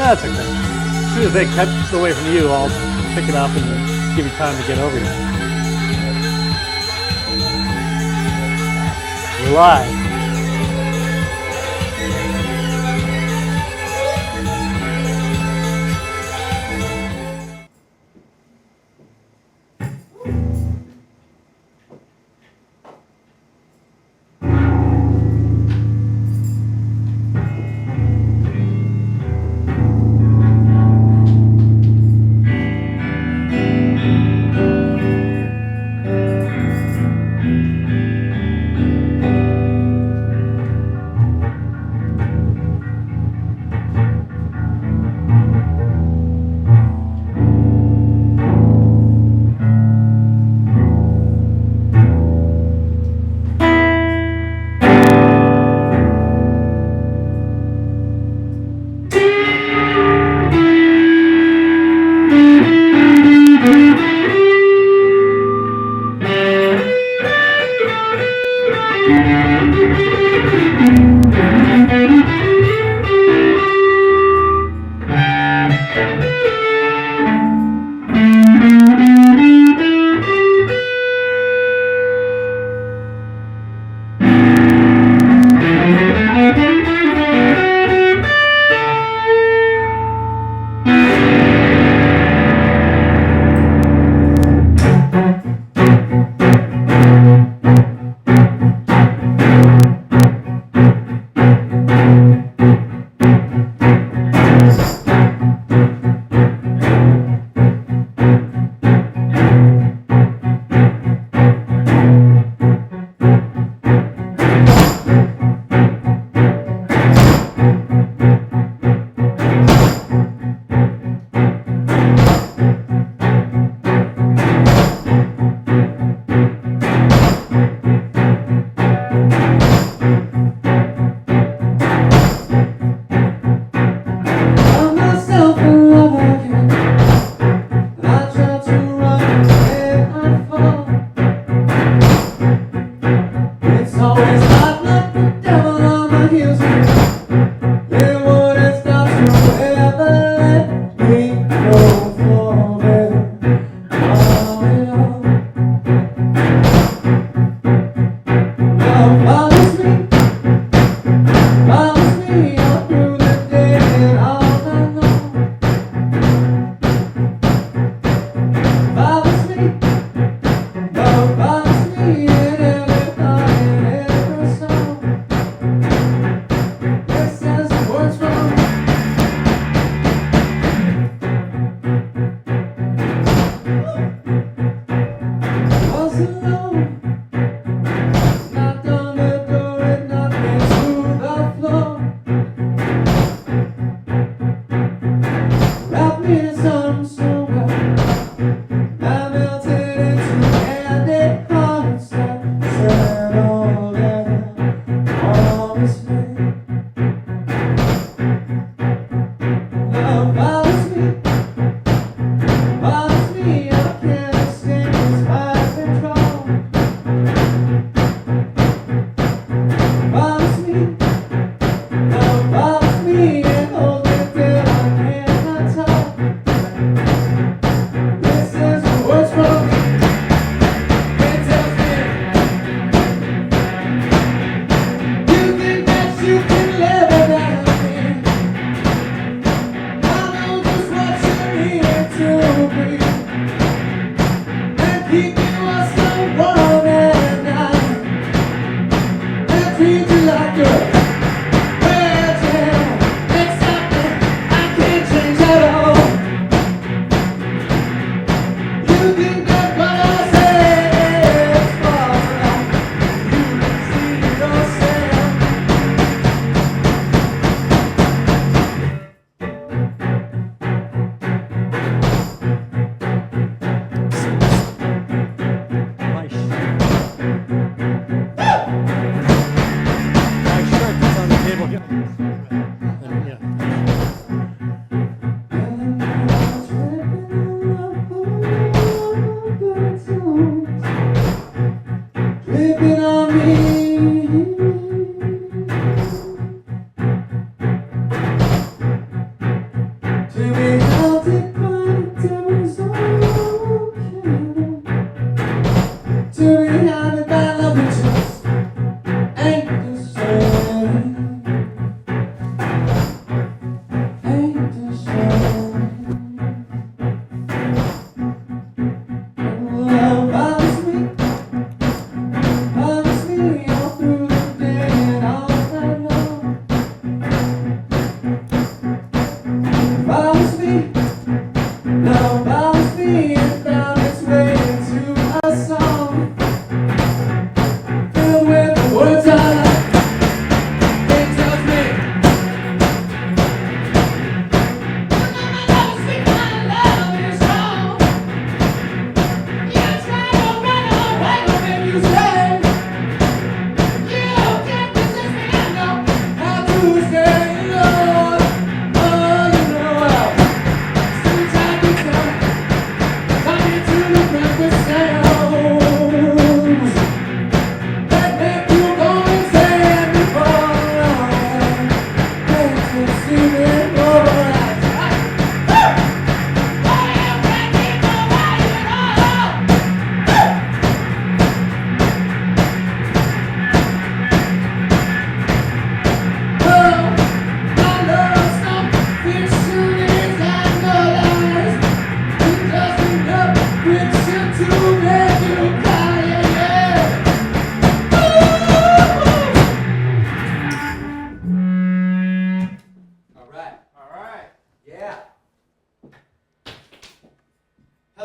That's okay. As soon as they cut away from you, I'll pick it up and then give you time to get over here. We're live.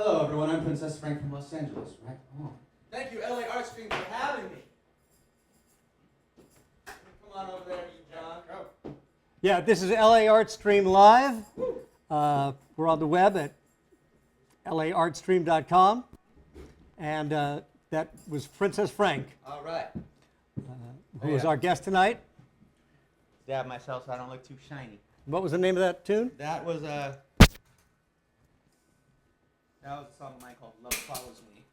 Hello, everyone. I'm PrincessFrank from Los Angeles. Right on. Thank you, LA Artstream, for having me. Come on over there, you John. Go. Yeah, this is LA Artstream Live. We're on the web at laartstream.com. And that was Princess Frank, All right. who is our guest tonight. Dab myself so I don't look too shiny. What was the name of that tune? That was a song of mine called Love Follows Me,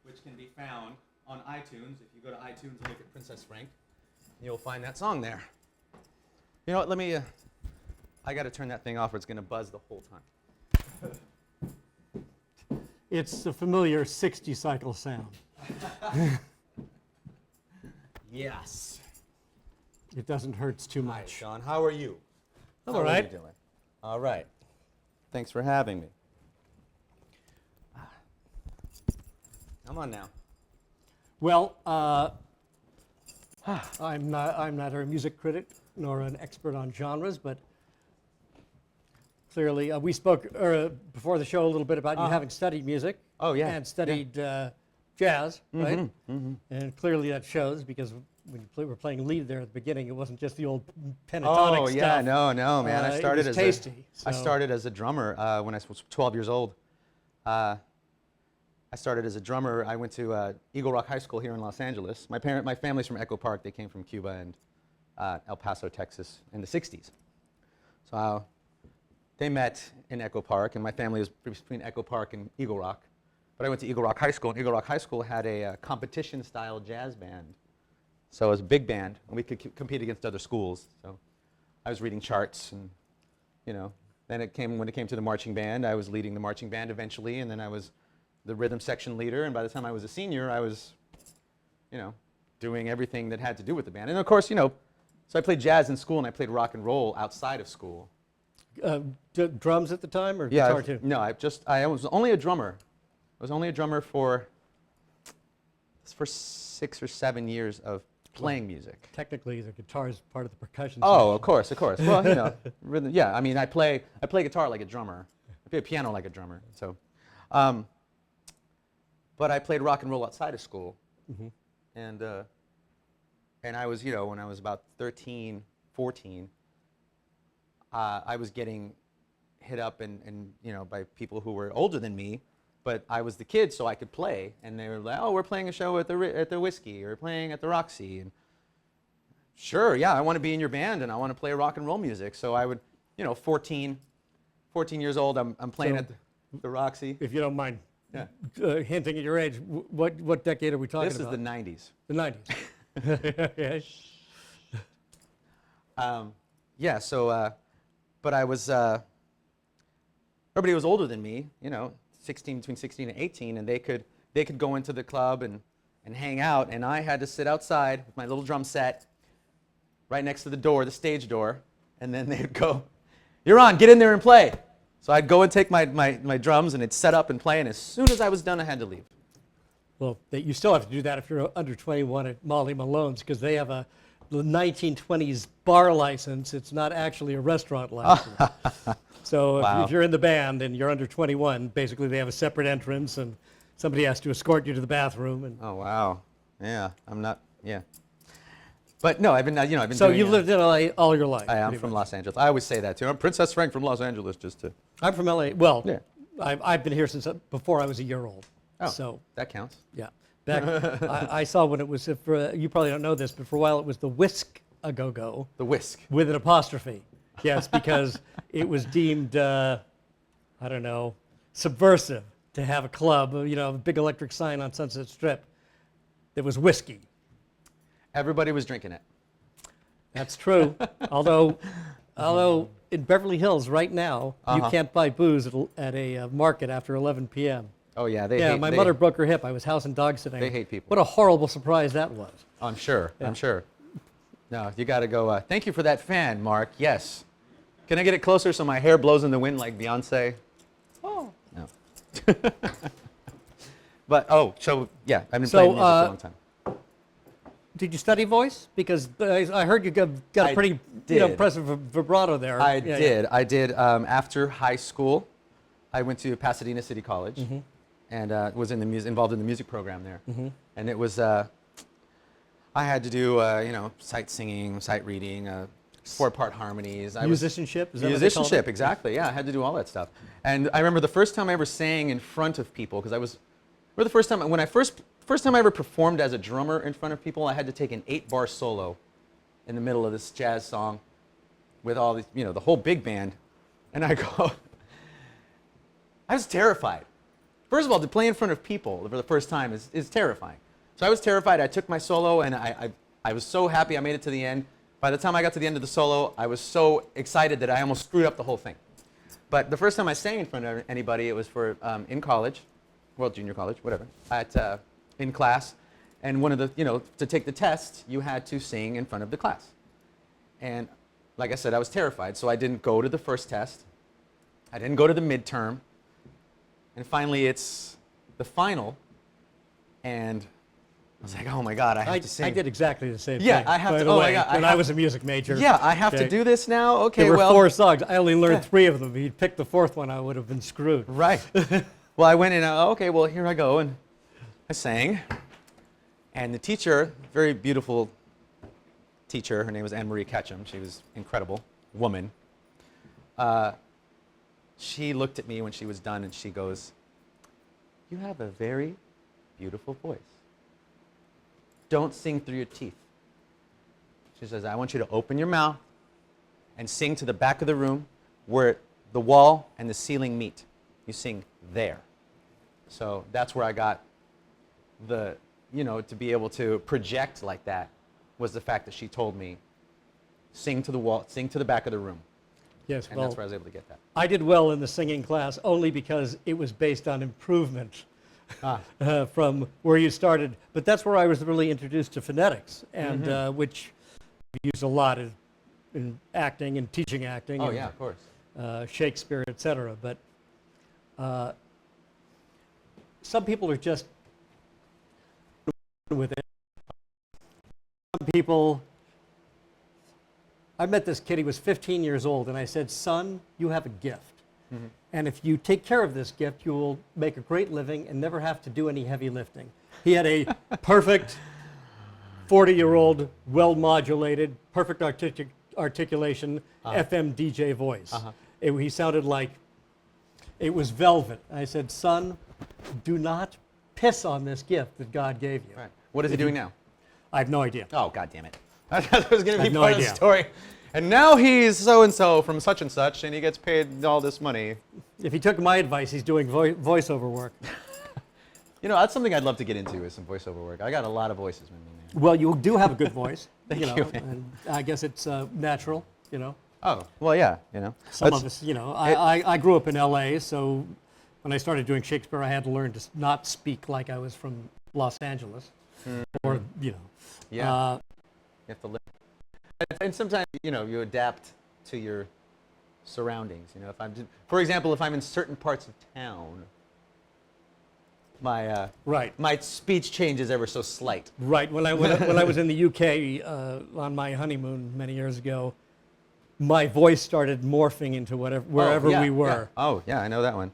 which can be found on iTunes. If you go to iTunes and look at Princess Frank, you'll find that song there. You know what, let me, I got to turn that thing off or it's going to buzz the whole time. It's a familiar 60 cycle sound. Yes. It doesn't hurt too Hi, much. Sean. How are you? I'm How all are right. you doing? All right. Thanks for having me. Come on now. Well, I'm not a music critic nor an expert on genres, but clearly we spoke before the show a little bit about you having studied music. Oh, yeah. And studied jazz, right? And clearly that shows because when you were playing lead there at the beginning, it wasn't just the old pentatonic Oh, stuff. yeah, no, man. I started it was as tasty. I started as a drummer when I was 12 years old. I started as a drummer. I went to Eagle Rock High School here in Los Angeles. My family's from Echo Park. They came from Cuba and El Paso, Texas in the 60s. So they met in Echo Park, and my family was between Echo Park and Eagle Rock. But I went to Eagle Rock High School, and Eagle Rock High School had a competition-style jazz band. So it was a big band, and we could compete against other schools. So I was reading charts, and then when it came to the marching band, I was leading the marching band eventually, and then I was the rhythm section leader. And by the time I was a senior, I was, doing everything that had to do with the band. And of course, so I played jazz in school, and I played rock and roll outside of school. Drums at the time, or Yeah, guitar too? No, I was only a drummer. I was only a drummer for 6 or 7 years of playing music. Technically, the guitar is part of the percussion. Oh, section. of course. Well, rhythm, yeah. I mean, I play guitar like a drummer. I play piano like a drummer. So, but I played rock and roll outside of school, and I was, when I was about 13, 14, I was getting hit up and by people who were older than me. But I was the kid, so I could play, and they were like, "Oh, we're playing a show at the Whiskey, or playing at the Roxy." And sure, yeah, I want to be in your band, and I want to play rock and roll music. So I would, 14 years old, I'm playing at the Roxy. If you don't mind Yeah. Hinting at your age, what decade are we talking This is about? the 90s. The 90s. Yeah. So, but I was. Everybody was older than me, between 16 and 18, and they could go into the club and hang out, and I had to sit outside with my little drum set right next to the door, the stage door, and then they'd go, "You're on, get in there and play." So I'd go and take my drums, and it'd set up and play, and as soon as I was done, I had to leave. Well, you still have to do that if you're under 21 at Molly Malone's, because they have the 1920s bar license. It's not actually a restaurant license. So Wow. if you're in the band and you're under 21, basically they have a separate entrance, and somebody has to escort you to the bathroom. And Oh wow, yeah, I'm not, yeah. But no, I've been so doing, you've lived in LA all your life. I am pretty from much. Los Angeles. I always say that too. I'm Princess Frank from Los Angeles, just to. I'm from LA. Well, Yeah. I've been here since before I was a year old. Oh, So that counts. yeah, back I saw when it was. You probably don't know this, but for a while it was the Whisk a Go Go The Whisk. with an apostrophe. Yes, because it was deemed subversive to have a club, a big electric sign on Sunset Strip that was whiskey. Everybody was drinking it. That's true. although in Beverly Hills right now, you can't buy booze at a market after 11 p.m. Oh yeah, My mother broke her hip. I was house and dog sitting. They hate people. What a horrible surprise that was. I'm sure. Yeah. I'm sure. No, you got to go. Thank you for that fan, Mark. Yes. Can I get it closer so my hair blows in the wind like Beyonce? Oh. No. But so yeah, I've been playing music for a long time. Did you study voice? Because I heard you got a I pretty did. impressive vibrato there. I did. I did after high school. I went to Pasadena City College, and was involved in the music program there. And it was, I had to do, sight singing, sight reading, 4-part harmonies. Musicianship? Is that what they called Musicianship, it? exactly. Yeah, I had to do all that stuff. And I remember the first time I ever sang in front of people, because the first time I ever performed as a drummer in front of people, I had to take an 8-bar solo in the middle of this jazz song with all these, the whole big band. And I go, I was terrified. First of all, to play in front of people for the first time is terrifying. So I was terrified. I took my solo, and I was so happy I made it to the end. By the time I got to the end of the solo, I was so excited that I almost screwed up the whole thing. But the first time I sang in front of anybody, it was for in college, well, junior college, whatever, in class. And one of the, to take the test, you had to sing in front of the class. And like I said, I was terrified, so I didn't go to the first test. I didn't go to the midterm. And finally, it's the final, and I was like, oh my God, I have to sing. I did exactly the same Yeah, thing. I have by to, the oh way, my God. when I was a music major. Yeah, I have to okay. do this now? Okay, There were well. 4 songs. I only learned 3 of them. If he'd picked the 4th one, I would have been screwed. Right. Well, I went in, okay, well, here I go, and I sang. And the teacher, very beautiful teacher, her name was Anne Marie Ketchum. She was incredible woman. She looked at me when she was done, and she goes, "You have a very beautiful voice. Don't sing through your teeth." She says, "I want you to open your mouth and sing to the back of the room where the wall and the ceiling meet. You sing there." So that's where I got the, to be able to project like that, was the fact that she told me, sing to the wall, sing to the back of the room. Yes, And well, that's where I was able to get that. I did well in the singing class only because it was based on improvement from where you started. But that's where I was really introduced to phonetics, and which we use a lot in acting and teaching acting. Oh, and, yeah, of course. Shakespeare, etc. But some people are just with it. Some people. I met this kid, he was 15 years old, and I said, "Son, you have a gift. And if you take care of this gift, you will make a great living and never have to do any heavy lifting." He had a perfect 40-year-old, well-modulated, perfect articulation, FM DJ voice. He sounded like it was velvet. I said, "Son, do not piss on this gift that God gave you." Right. What is he doing now? I have no idea. Oh, God damn it. I thought it was going to be no part of idea. the story. And now he's so-and-so from such and such, and he gets paid all this money. If he took my advice, he's doing voiceover work. That's something I'd love to get into, is some voiceover work. I got a lot of voices, man. Well, you do have a good voice. Thank you, man. And I guess it's natural, Oh, well, yeah, Some of us, I grew up in L.A., so when I started doing Shakespeare, I had to learn to not speak like I was from Los Angeles. Or, Yeah. You have to live. And sometimes, you adapt to your surroundings. For example, if I'm in certain parts of town, my speech changes ever so slight. Right. When I was in the UK on my honeymoon many years ago, my voice started morphing into wherever we were. Yeah. Oh, yeah, I know that one.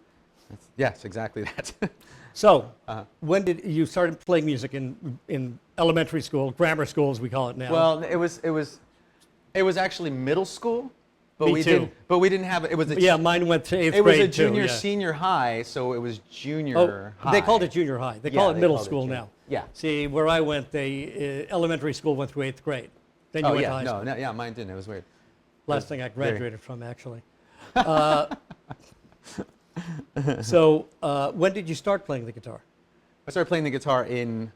Yes, exactly that. So, when did you started playing music in elementary school, grammar school as we call it now? Well, it was actually middle school, but Me we too. didn't have it. It was Mine went to 8th grade It was a too, junior, yeah. senior high, so it was junior high. They called it junior high. They call it they middle called it school junior. now. Yeah. See, where I went, elementary school went through 8th grade. Then you went to high school. No, yeah, mine didn't. It was weird. Last thing I graduated from, actually. So, when did you start playing the guitar? I started playing the guitar in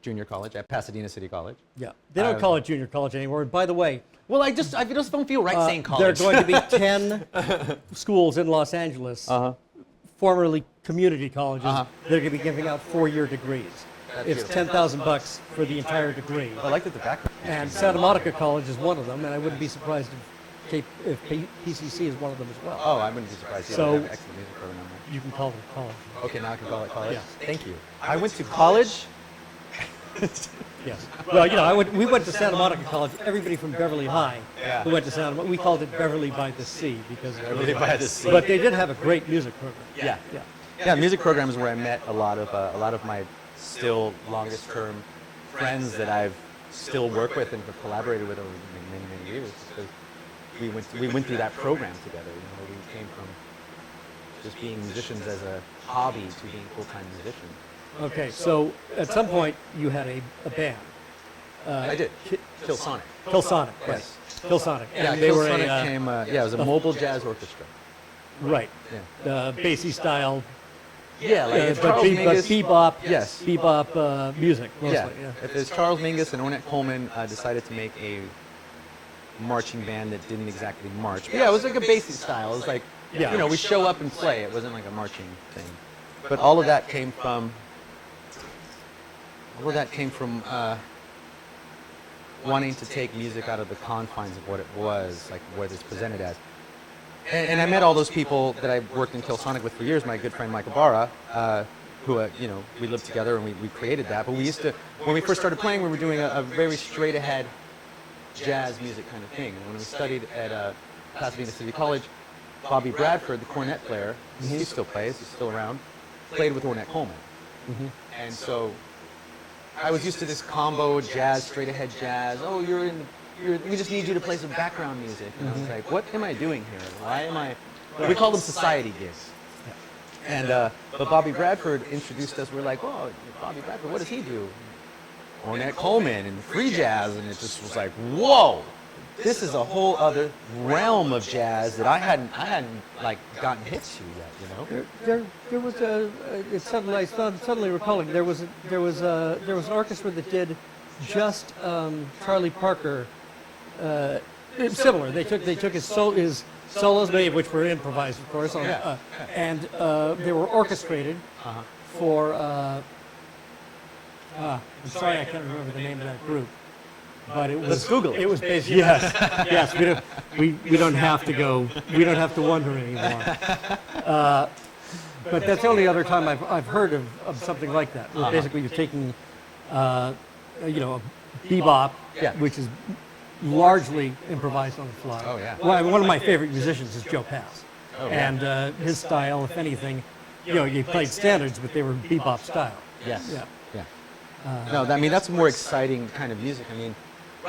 junior college at Pasadena City College. Yeah, they don't call it junior college anymore. And by the way, Well, I just don't feel right saying college. there are going to be 10 schools in Los Angeles, formerly community colleges, that are going to be giving out 4-year degrees. It's $10,000 for the entire degree. I liked it the background. And Santa Monica College is one of them, and I wouldn't be surprised if PCC is one of them as well. Oh, I wouldn't be surprised. So- They have an excellent music program there. You can call it college. Okay, now I can call it college. Yes. Thank you. I went to college. Yes. Well, you know, we went to Santa Monica College. Everybody from Beverly High who went to Santa Monica, we called it Beverly by the Sea because Beverly by the Sea. But they did have a great music program. Yeah. Yeah. Yeah, music program is where I met a lot of my still longest term friends that I've still worked with and have collaborated with over many years. Because we went through that program together. You know, we came from just being musicians as a hobby to being full-time musicians. Okay, so at some point you had a band. I did. Killsonic. Killsonic, right. Yes. Killsonic. Yeah, And they were Killsonic came. It was a mobile jazz orchestra. right. Yeah. Bassy style. Yeah, like But bebop. Yes. Bebop music mostly. Yeah. If there's Charles Mingus and Ornette Coleman decided to make a marching band that didn't exactly march. But yeah, it was like a bassy style. It was like, Yeah. you know, we show up and play. It wasn't like a marching thing. But all of that came from wanting to take music out of the confines of what it was, like what it's presented as. And I met all those people that I worked in Killsonic with for years. My good friend Michael Barra, who you know, we lived together and we created that. But we used to, when we first started playing, we were doing a very straight ahead jazz music kind of thing. And when we studied at Pasadena City College, Bobby Bradford, the cornet player, he still plays, he's still around, played with Ornette Coleman. And so I was used to this combo jazz, straight ahead jazz. Oh, we just need you to play some background music. And I was like, what am I doing here? Why am I? We call them society gigs. And but Bobby Bradford introduced us. We're like, oh, Bobby Bradford, what does he do? Ornette Coleman and free jazz, and it just was like, whoa, this is a whole other realm of jazz that I hadn't like gotten hit to yet, you know. There was suddenly recalling there was an orchestra that did just Charlie Parker. Similar. They took his solos, many of which were improvised, of course, and they were orchestrated for. I'm sorry, I can't remember the name of that group, but it was. Let's Google it. It was basically yes. We don't have to go. We don't have to wonder anymore. But that's the only other time I've heard of something like that. Where basically, you're taking, you know, bebop, which is largely improvised on the fly. Oh, yeah. Well, one of my favorite musicians is Joe Pass, Oh, yeah. and his style, if anything, you know, he played standards, but they were bebop style. Yes. Yeah. No, I mean, that's a more exciting kind of music. I mean,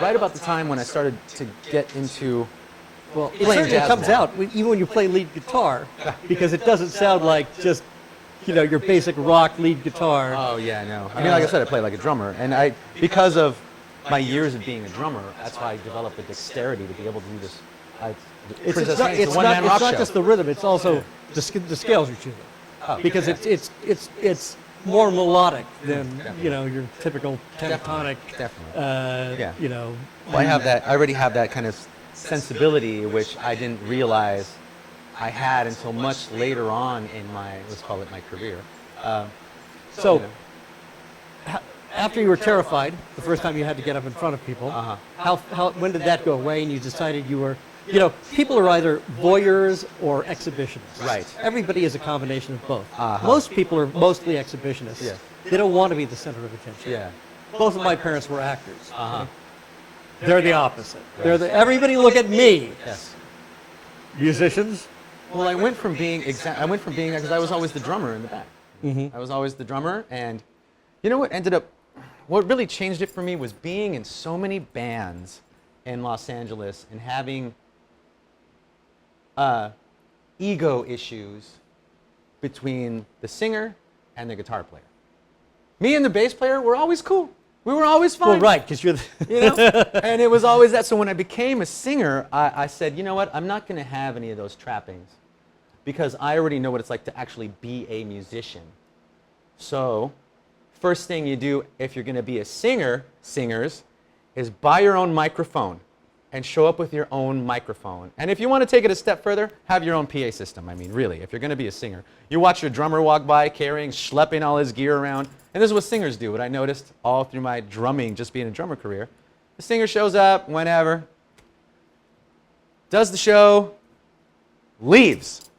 right about the time when I started to get into Well, it playing certainly jazz comes more. out even when you play lead guitar, because it doesn't sound like just, you know, your basic rock lead guitar. Oh yeah, no. I mean, like I said, I play like a drummer, and because of my years of being a drummer, that's why I developed the dexterity to be able to do this. It's not just the rhythm; it's also the scales you're choosing, because it's more melodic than you know your typical pentatonic. Definitely. You know. Well, I already have that kind of sensibility, which I didn't realize I had until much later on in my, let's call it my career. So, you know. after you were terrified the first time you had to get up in front of people, when did that go away and you decided you were, you know, people are either voyeurs or exhibitionists. Right. Everybody is a combination of both. Most people are mostly exhibitionists. Yeah. They don't want to be the center of attention. Yeah. Both of my parents were actors. They're the opposite. Everybody look at me. Yes. Musicians. Well, I went from being because I was always the drummer in the band. I was always the drummer, and you know what really changed it for me was being in so many bands in Los Angeles and having ego issues between the singer and the guitar player. Me and the bass player were always cool. We were always fine. Well, right, because you're the You know? And it was always that. So when I became a singer, I said, you know what? I'm not going to have any of those trappings because I already know what it's like to actually be a musician. So first thing you do if you're going to be a singers, is buy your own microphone and show up with your own microphone. And if you want to take it a step further, have your own PA system. I mean, really, if you're going to be a singer. You watch your drummer walk by carrying, schlepping all his gear around. And this is what singers do. What I noticed all through my drumming, just being a drummer career, the singer shows up whenever, does the show, leaves.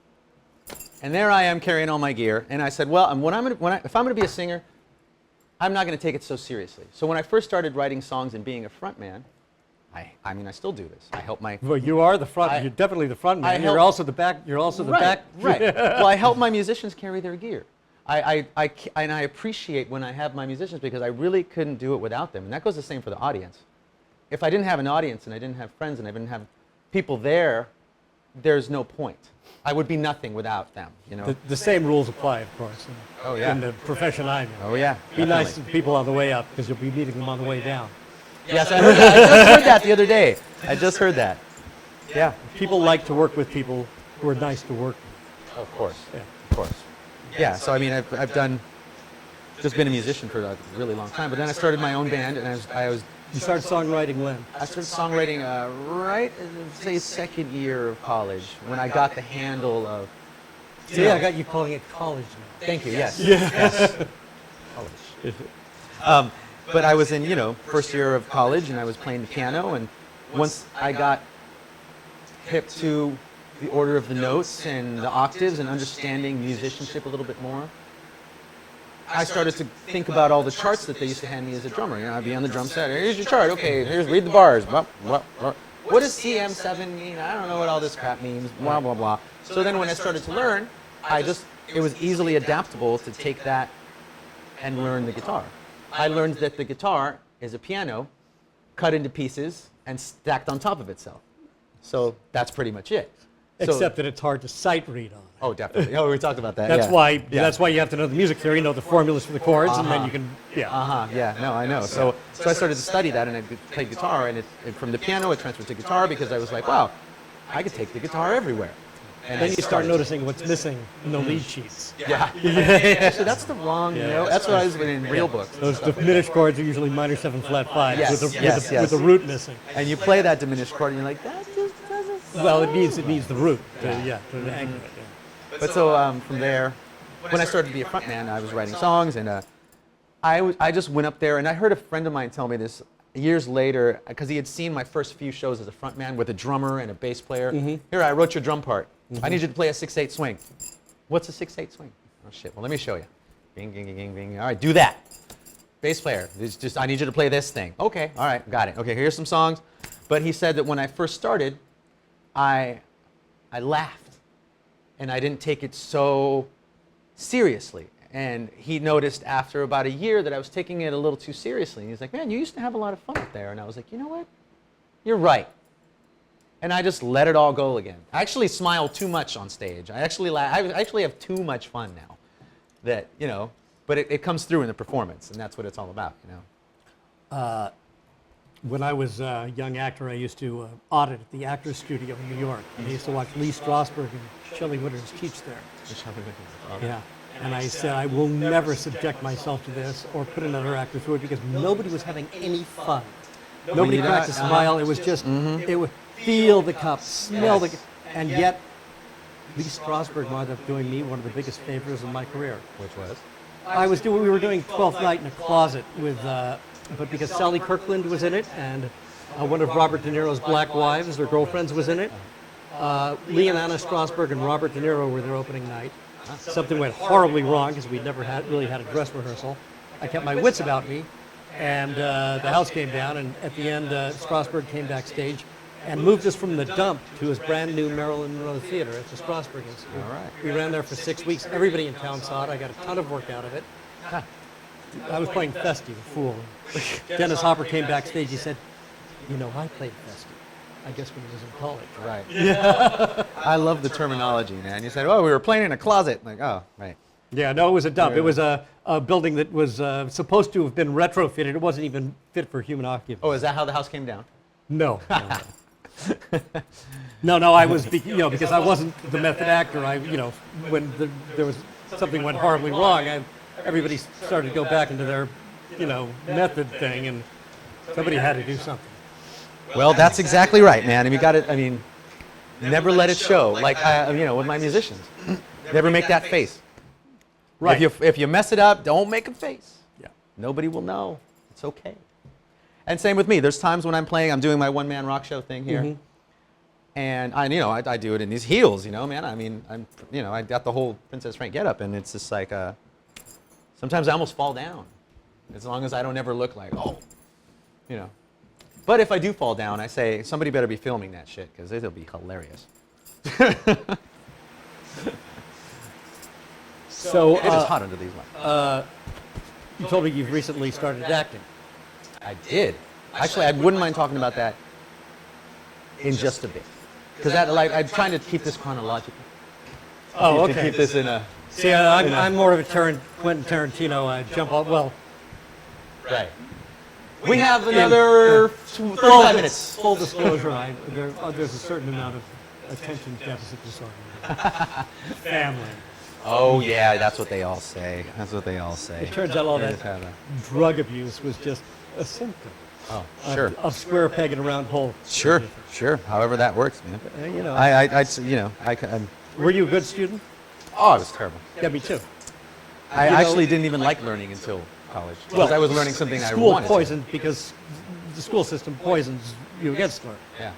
And there I am carrying all my gear. And I said, well, if I'm going to be a singer, I'm not going to take it so seriously. So when I first started writing songs and being a frontman, I mean, I still do this. I help my Well, you are the front. You're definitely the front man. You're help- also the back. You're also the back. Right. Well, I help my musicians carry their gear. And I appreciate when I have my musicians because I really couldn't do it without them. And that goes the same for the audience. If I didn't have an audience and I didn't have friends and I didn't have people there, there's no point. I would be nothing without them, you know. The same rules apply, of course. Oh, yeah. In the profession I'm in. Oh, yeah. Be nice to the people on the way up because you'll be meeting them on the way down. Yes, I heard that. I just heard that the other day. I just heard that. Yeah. People like to work with people who are nice to work with. Of course. Yeah. Of course. Yeah, so I mean, I've just been a musician for a really long time, but then I started my own band, and You started songwriting when? I started songwriting right, say, second year of college, when I got the handle of. See, I got you calling it college now. Thank you. Yes. Yes. College. But I was in, first year of college, and I was playing the piano, and once I got hip to the order of the notes and the octaves and understanding musicianship a little bit more, I started to think about all the charts that they used to hand me as a drummer. I'd be on the drum set. Here's your chart. Okay, read the bars. Blah, blah, blah. What does CM7 mean? I don't know what all this crap means. Blah, blah, blah. So then when I started to learn, it was easily adaptable to take that and learn the guitar. I learned that the guitar is a piano cut into pieces and stacked on top of itself. So that's pretty much it. Except that it's hard to sight read on. Oh, definitely. Oh, we talked about that. That's yeah. why. Yeah. That's why you have to know the music theory, know the formulas for the chords, and then you can. Yeah. Yeah. No, I know. So I started to study that, and I played guitar, and from the piano it transferred to guitar because I was like, wow, I could take the guitar everywhere. And Then you start noticing what's missing in the lead sheets. Yeah. So that's the wrong note. That's what I was in real books. Those diminished chords are usually minor 7 flat 5 Yes, with the root missing. And you play that diminished chord, and you're like, that just doesn't. Well, it needs the root. To anchor it. Yeah. But so from there, when I started to be a frontman, I was writing songs, and I just went up there, and I heard a friend of mine tell me this years later, because he had seen my first few shows as a frontman with a drummer and a bass player. Here, I wrote your drum part. I need you to play a 6/8 swing. What's a 6/8 swing? Oh shit! Well, let me show you. Bing, bing, bing, bing. All right, do that. Bass player. I need you to play this thing. Okay. All right. Got it. Okay. Here's some songs. But he said that when I first started, I laughed, and I didn't take it so seriously. And he noticed after about a year that I was taking it a little too seriously. And he's like, man, you used to have a lot of fun up there. And I was like, you know what? You're right. And I just let it all go again. I actually smile too much on stage. I actually have too much fun now. That, but it comes through in the performance, and that's what it's all about, When I was a young actor, I used to audit at the Actors Studio in New York. And I used to watch Lee Strasberg and Shelley Winters teach there. Yeah. And I said, I will never subject myself to this or put another actor through it because nobody was having any fun. Nobody cracked a smile. It was just, it would feel the cup, smell the cup. And yet, Lee Strasberg wound up doing me one of the biggest favors in my career. Which was? We were doing 12th Night in a Closet with, but because Sally Kirkland was in it and one of Robert De Niro's black wives or girlfriends was in it, Lee and Anna Strasberg and Robert De Niro were their opening night. Something went horribly wrong because we'd never really had a dress rehearsal. I kept my wits about me, and the house came down, and at the end, Strasberg came backstage and moved us from the dump to his brand new Marilyn Monroe Theater at the Strasberg Institute. All right. We ran there for 6 weeks. Everybody in town saw it. I got a ton of work out of it. I was playing Festy, the fool. Dennis Hopper came backstage. He said, I played Festy. I guess when he was in college. Right. Yeah. I love the terminology, man. You said, oh, we were playing in a closet. I'm like, oh, right. Yeah, no, it was a dump. It was a building that was supposed to have been retrofitted. It wasn't even fit for human occupancy. Oh, is that how the house came down? No. No, I was, because I wasn't the method actor. When there was something went horribly wrong, everybody started to go back into their, method thing, and somebody had to do something. Well, that's exactly right, man. And you got it. I mean, never let it show. Like, with my musicians, never make that face. Right. If you mess it up, don't make a face. Yeah. Nobody will know. It's okay. And same with me. There's times when I'm playing, I'm doing my one-man rock show thing here, and I do it in these heels, man. I mean, I got the whole Princess Frank getup, and it's just like, sometimes I almost fall down. As long as I don't ever look like, oh, you know. But if I do fall down, I say, somebody better be filming that shit, because it'll be hilarious. So It is hot under these lights. you told me you've recently started acting. I did. Actually, I wouldn't mind talking about that in just a bit. Because I'm trying to keep this chronological. Oh, To okay. keep this in a... See, I'm more of a Quentin Tarantino jump off. Well, Right. We have another 35 minutes. Full disclosure, there's a certain amount of attention deficit disorder. Family. Oh, yeah, that's what they all say. That's what they all say. It turns out all They that just have a- drug abuse was just a symptom Oh, sure. of square peg in a round hole. Sure, sure. However that works, man. You know, I'm... were you a good student? Oh, it was terrible. Yeah, me too. I You know- actually didn't even like learning until college. Because I was learning something I School wanted to. poisoned because the school system poisons you against learning. Yeah.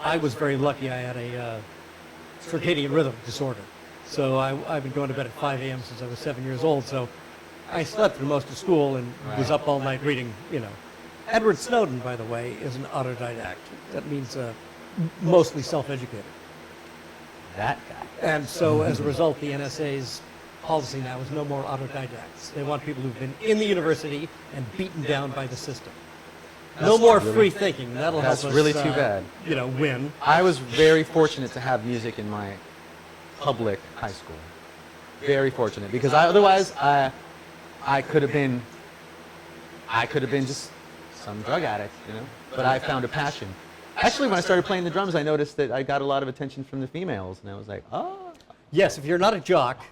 I was very lucky. I had a circadian rhythm disorder. So I've been going to bed at 5 a.m. since I was 7 years old. So I slept through most of school and was up all night reading, Edward Snowden, by the way, is an autodidact. That means mostly self-educated. That guy. And so as a result, the NSA's policy now is no more autodidacts. They want people who've been in the university and beaten down by the system. No more free thinking. That'll help us. That's really too bad. Win. I was very fortunate to have music in my public high school. Very fortunate, because otherwise I could have been just some drug addict, But I found a passion. Actually, when I started playing the drums, I noticed that I got a lot of attention from the females, and I was like, oh. Yes, if you're not a jock,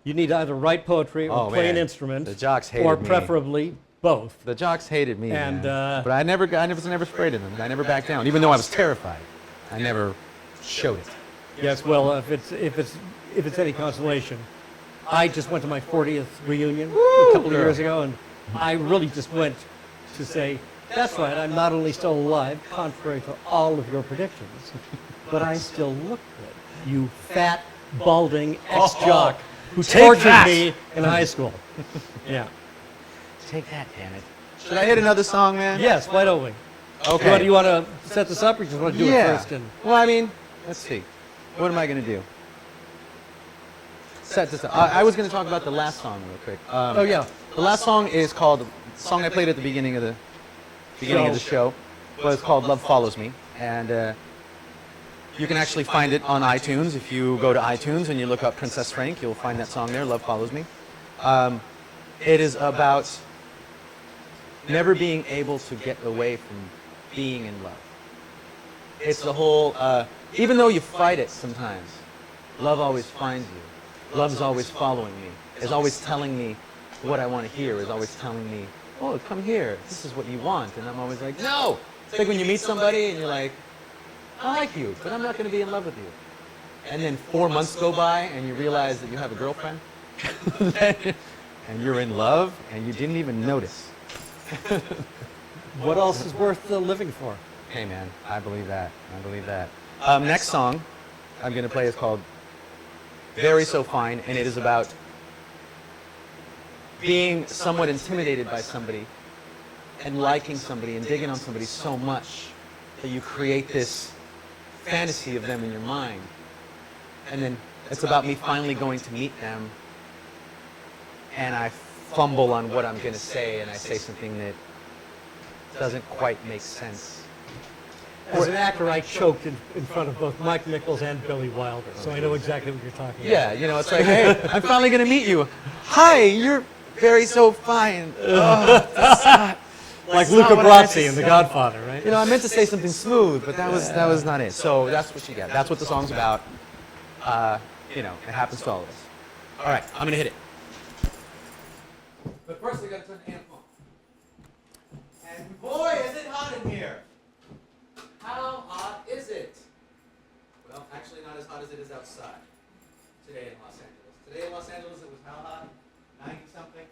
you need to either write poetry or Oh, play an man. instrument, The jocks hated or me. preferably both. The jocks hated me, And, man. But I was never afraid of them. I never backed down, even though I was terrified. I never showed it. Yes, well, if it's any consolation, I just went to my 40th reunion a couple of years ago, and I really just went to say, that's right, I'm not only still alive, contrary to all of your predictions, but I still look good. You fat, balding ex-jock who tortured me in high school. Yeah. Take that, damn it. Should I hit another song, man? Yes, why don't we? Okay. Do you want to set this up, or you just want to do it first? Well, I mean, let's see. What am I going to do? Set this up. I was going to talk about the last song real quick. Oh, yeah. The last song is called, the song I played at the beginning of the show, was called Love Follows Me. And you can actually find it on iTunes. If you go to iTunes and you look up PrincessFrank, you'll find that song there, Love Follows Me. It is about never being able to get away from being in love. It's the whole, even though you fight it sometimes, love always finds you. Love's always following me. Is always telling me what I want to hear. Is always telling me, oh, come here. This is what you want. And I'm always like, no. It's like when you meet somebody and you're like, I like you, but I'm not going to be in love with you. And then 4 months go by and you realize that you have a girlfriend. And you're in love and you didn't even notice. What else is worth living for? Hey, man, I believe that. I believe that. Next song I'm going to play is called Very So Fine, and it is about being somewhat intimidated by somebody and liking somebody and digging on somebody so much that you create this fantasy of them in your mind. And then it's about me finally going to meet them, and I fumble on what I'm going to say, and I say something that doesn't quite make sense. As an actor, I choked in front of both Mike Nichols and Billy Wilder, so I know exactly what you're talking Yeah, about. it's like, hey, I'm finally going to meet you. Hi, you're very so fine. Oh, that's not, Like that's Luca not what I meant to Brasi in The say. Godfather, right? I meant to say something smooth, but that was not it. So that's what you get. That's what the song's about. It happens to all of us. All right, I'm going to hit it. But first, I got to turn the amp on. And boy, is it hot in here. How hot is it? Well, actually not as hot as it is outside today in Los Angeles. Today in Los Angeles, it was how hot? 90-something?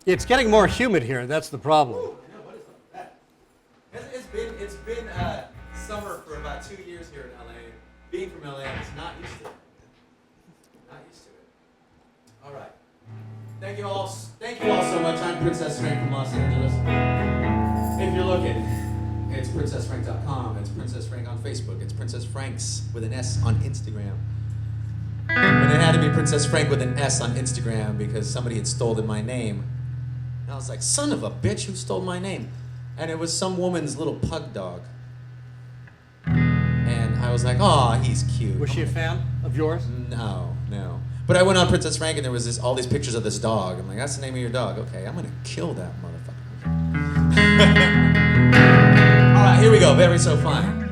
It's getting more humid here. That's the problem. I know, what is up with that? It's been summer for about 2 years here in LA. Being from LA, I'm just not used to it. Not used to it. All right. Thank you all so much. I'm Princess Frank from Los Angeles. If you're looking, it's PrincessFrank.com. It's Princess Frank on Facebook. It's Princess Franks with an S on Instagram. And it had to be Princess Frank with an S on Instagram because somebody had stolen my name. And I was like, son of a bitch, who stole my name? And it was some woman's little pug dog. And I was like, oh, he's cute. Was she a fan of yours? No. But I went on Princess Frank and there was all these pictures of this dog. I'm like, that's the name of your dog. Okay, I'm gonna kill that motherfucker. All right, here we go. Very so fine.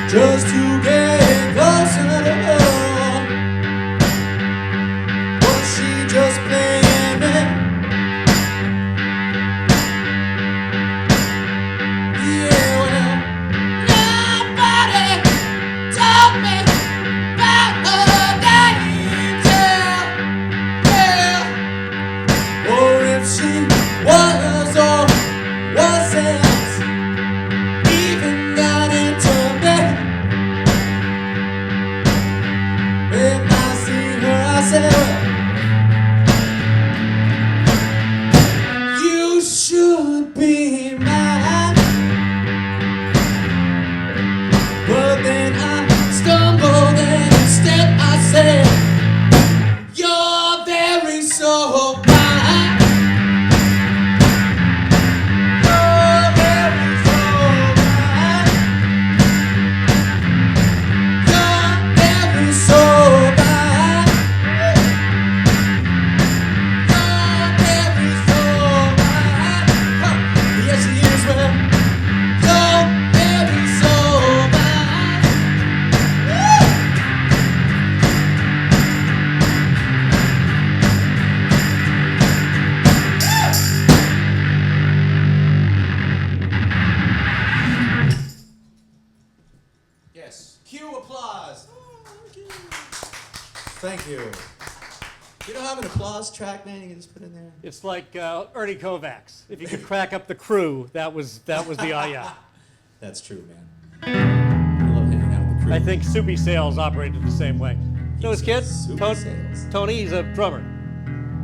Just to get closer to her, was she just playing me? Yeah, well, nobody told me about her game till, or if she was or wasn't even got into me. If I see her, I say, you should be mine. But then I stumbled and instead I said, you're very so fine. You're very so fine. You're very so fine. You're very so fine. Huh. Yes, she is, well, you're very so fine. Yes, cue applause. Thank you. You don't have an applause track, man? You can just put in there. It's like Ernie Kovacs. If you could crack up the crew, that was the yeah. That's true, man. I love hanging out with the crew. I think Soupy Sales operated the same way. You know his kid? Soupy Sales. Tony, he's a drummer.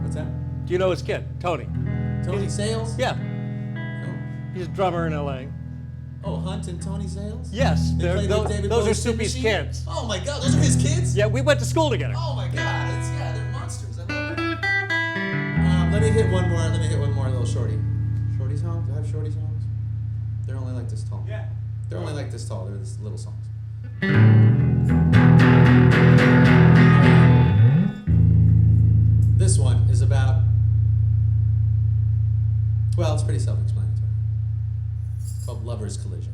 What's that? Do you know his kid? Tony. Tony Sales? Yeah, Oh. he's a drummer in L.A. Oh, Hunt and Tony Sales? Yes, They played with David those are Bowie's Tin Soupy's Machine? kids. Oh my God, those are his kids? Yeah, we went to school together. Oh my God, they're monsters. I love it. Let me hit one more little shorty. Shorty songs? Do I have shorty songs? They're only like this tall. Yeah. They're only like this tall. They're just little songs. This one is about, well, it's pretty self-explanatory. It's called Lover's Collision.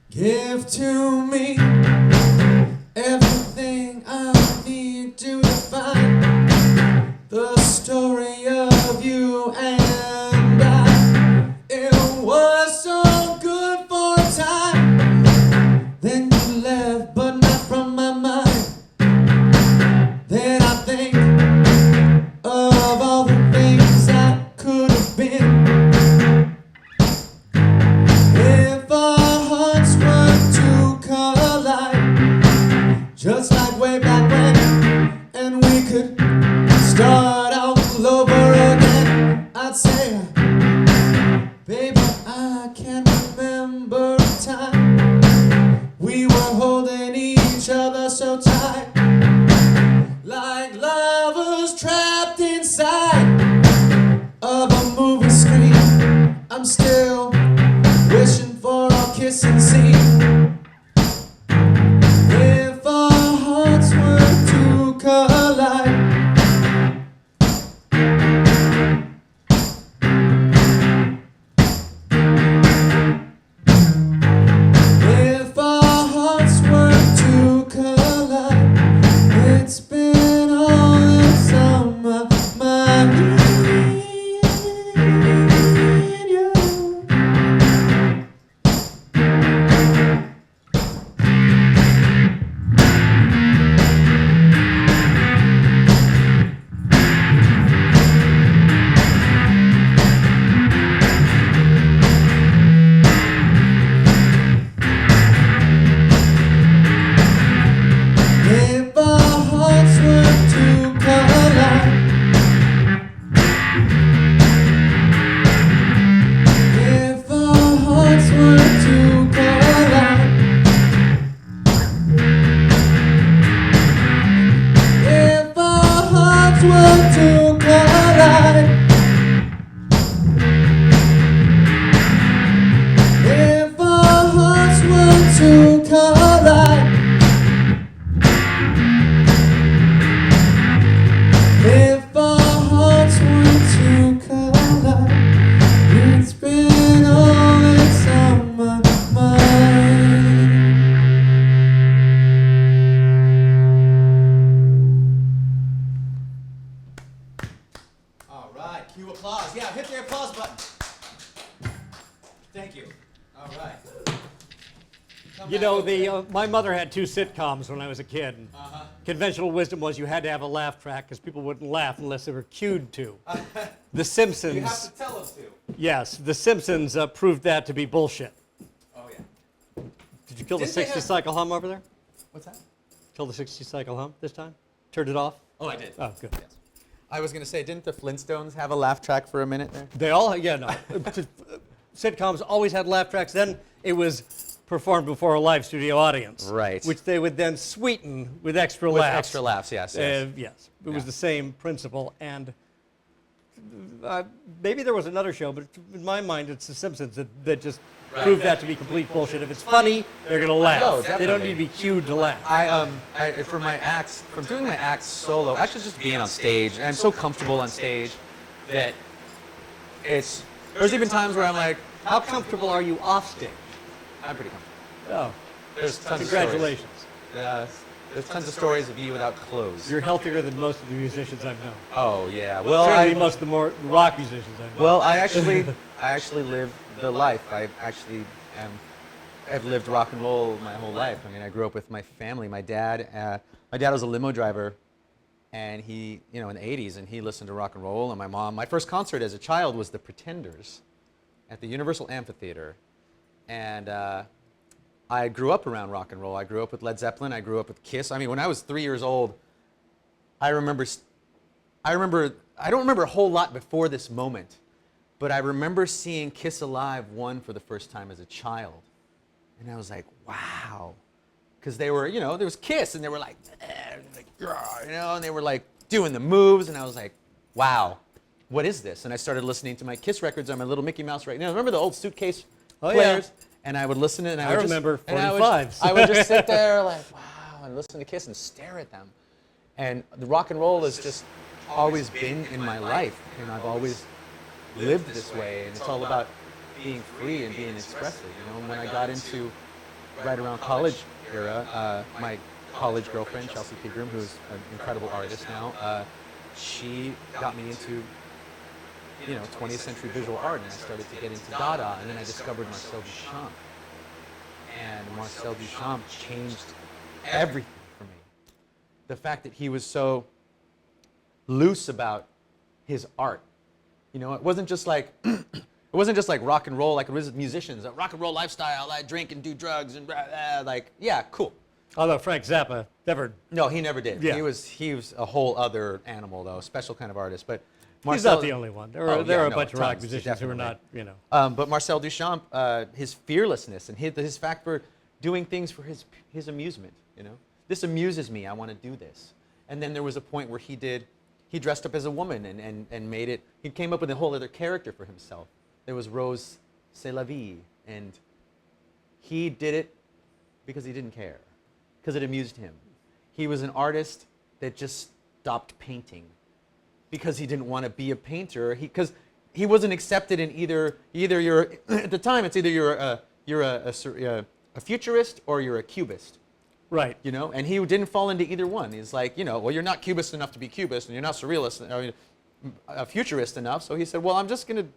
Give to me everything I need to define the story of you and I. It was so good for a time. Then you left, but not from my mind. Then I think of all the things that could have been. If our hearts were to collide, just like way back when, and we could start all over again, I'd say, baby, I can remember a time we were holding each other so tight, like lovers trapped inside of a movie screen. I'm still wishing for our kissing scene. If our hearts were to collide, if our hearts were to collide, it's been all that's on my mind. If our hearts were to collide, if our hearts were to collide, if our hearts were to collide, if our hearts were to collide. If our hearts were to collide, it's been all that's on my mind. All right, cue applause. Yeah, hit the applause button. Thank you. All right. Come You back know, over there. my mother had 2 sitcoms when I was a kid. And Uh-huh. conventional wisdom was you had to have a laugh track because people wouldn't laugh unless they were cued to. The Simpsons, You have to tell us to. yes, The Simpsons proved that to be bullshit. Oh, yeah. Did you kill the Didn't they 60 have- cycle hum over there? What's that? Kill the 60 cycle hum this time? Turned it off? Oh, I did. Oh, good. Yes. I was going to say, didn't the Flintstones have a laugh track for a minute there? They all, yeah, no. Sitcoms always had laugh tracks. Then it was performed before a live studio audience. Right. Which they would then sweeten with extra With laughs. extra laughs, yes. Yes. Yes, it was Yeah. the same principle, and maybe there was another show, but in my mind, it's The Simpsons that just proved that to be complete bullshit. If it's funny, they're gonna laugh. Oh, They don't definitely. need to be cued to laugh. For my acts, from doing my acts solo, actually just being on stage, and I'm so comfortable on stage that there's even times where I'm like, How comfortable are you off stage? I'm pretty comfortable. Oh, There's tons congratulations. There's tons of stories of me without clothes. You're healthier than most of the musicians I've known. Oh yeah. Well, Certainly most of the more rock musicians I've known. Well, I actually live the life. I've lived rock and roll my whole life. I mean, I grew up with my family. My dad was a limo driver, and he, in the 80s, and he listened to rock and roll. And my mom, my first concert as a child was The Pretenders at the Universal Amphitheater, and I grew up around rock and roll. I grew up with Led Zeppelin. I grew up with Kiss. I mean, when I was 3 years old, I don't remember a whole lot before this moment, but I remember seeing Kiss Alive 1 for the first time as a child. And I was like, wow. Because they were, there was Kiss, and they were like, and they were like doing the moves, and I was like, wow, what is this? And I started listening to my Kiss records on my little Mickey Mouse right now. Remember the old suitcase players? Yeah. And I would listen to it, and I remember 45s. I would just sit there like, wow, and listen to Kiss and stare at them. And the rock and roll has just always been in my life, and I've always lived this way, and it's all about being free and being expressive. When I got into right around college era, my college girlfriend, Chelsea Pegram, who's an incredible artist now, she got me into 20th century visual art, and I started to get into Dada, and then I discovered Marcel Duchamp. And Marcel Duchamp changed everything for me. The fact that he was so loose about his art. It wasn't just like rock and roll like it was musicians. A rock and roll lifestyle, I drink and do drugs and blah, blah, like, yeah, cool. Although Frank Zappa never. No, he never did. Yeah. He was a whole other animal, though, a special kind of artist. But He's Marcel, not the only one. There are a bunch of rock musicians who are not, But Marcel Duchamp, his fearlessness and his fact for doing things for his amusement, This amuses me, I want to do this. And then there was a point where he dressed up as a woman and made it, he came up with a whole other character for himself. There was Rose C'est la vie, and he did it because he didn't care, because it amused him. He was an artist that just stopped painting because he didn't want to be a painter, because he wasn't accepted in either you're, at the time, it's either you're a futurist or you're a cubist. right. And he didn't fall into either one. He's like, well, you're not cubist enough to be cubist, and you're not surrealist, or a futurist enough. So he said, well, I'm just going to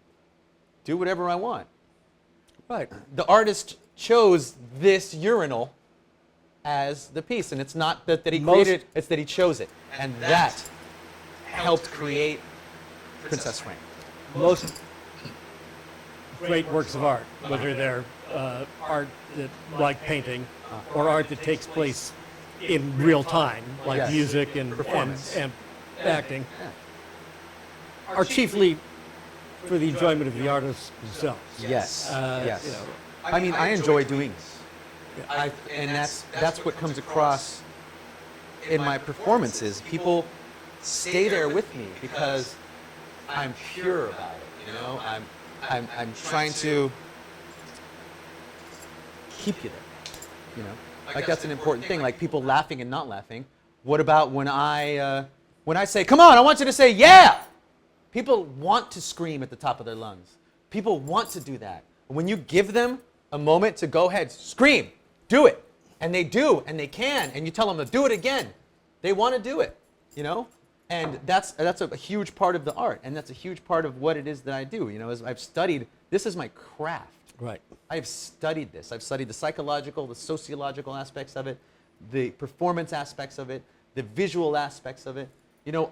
do whatever I want. Right. The artist chose this urinal as the piece, and it's not that he created it, it's that he chose it. And that helped create PrincessFrank. Most great works of art, whether they're art that, like painting, or art that takes place in real time, like Yes. music and Performance. and acting, are chiefly for the enjoyment of the artists themselves. Yes. Yes. You know. I mean, I enjoy doing this. And that's what comes across in my performances. People stay there with me because I'm pure about it. I'm trying to keep you there. Like that's an important thing. Like people laughing and not laughing. What about when I say, "Come on, I want you to say yeah." People want to scream at the top of their lungs. People want to do that. When you give them a moment to go ahead, scream, do it, and they do, and they can, and you tell them to do it again, they want to do it, And that's a huge part of the art, and that's a huge part of what it is that I do. As I've studied, this is my craft. Right. I've studied this. I've studied the psychological, the sociological aspects of it, the performance aspects of it, the visual aspects of it.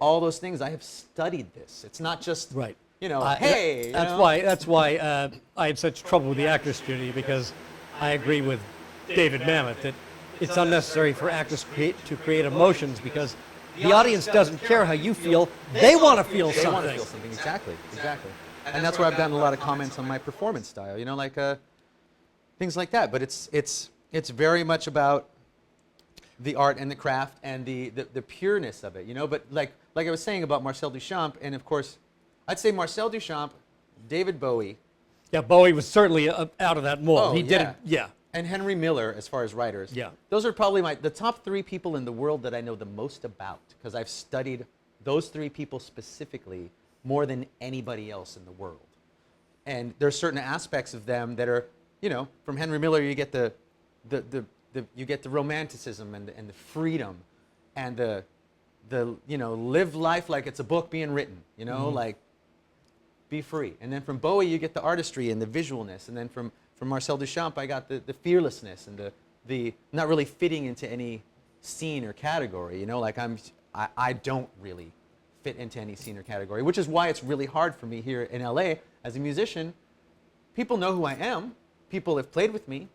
All those things. I have studied this. It's not just, Right. hey. That's why I had such trouble with the actors community, because I agree with David Mamet that it's unnecessary for actors to create emotions, because the audience doesn't care how you feel. They want to feel They want to something. feel something. Exactly. And that's where I've gotten a lot of comments on my performance style. Things like that. But it's very much about the art and the craft and the pureness of it. But like I was saying about Marcel Duchamp, and of course, I'd say Marcel Duchamp, David Bowie. Yeah, Bowie was certainly out of that mold. Oh, He did yeah. it. Yeah. And Henry Miller, as far as writers. Yeah. Those are probably the top 3 people in the world that I know the most about, because I've studied those 3 people specifically more than anybody else in the world. And there's certain aspects of them that are, from Henry Miller you get the romanticism and the freedom and the live life like it's a book being written, like be free. And then from Bowie you get the artistry and the visualness, and then from Marcel Duchamp I got the fearlessness and the not really fitting into any scene or category, like I don't really fit into any scene or category, which is why it's really hard for me here in LA as a musician. People know who I am, people have played with me,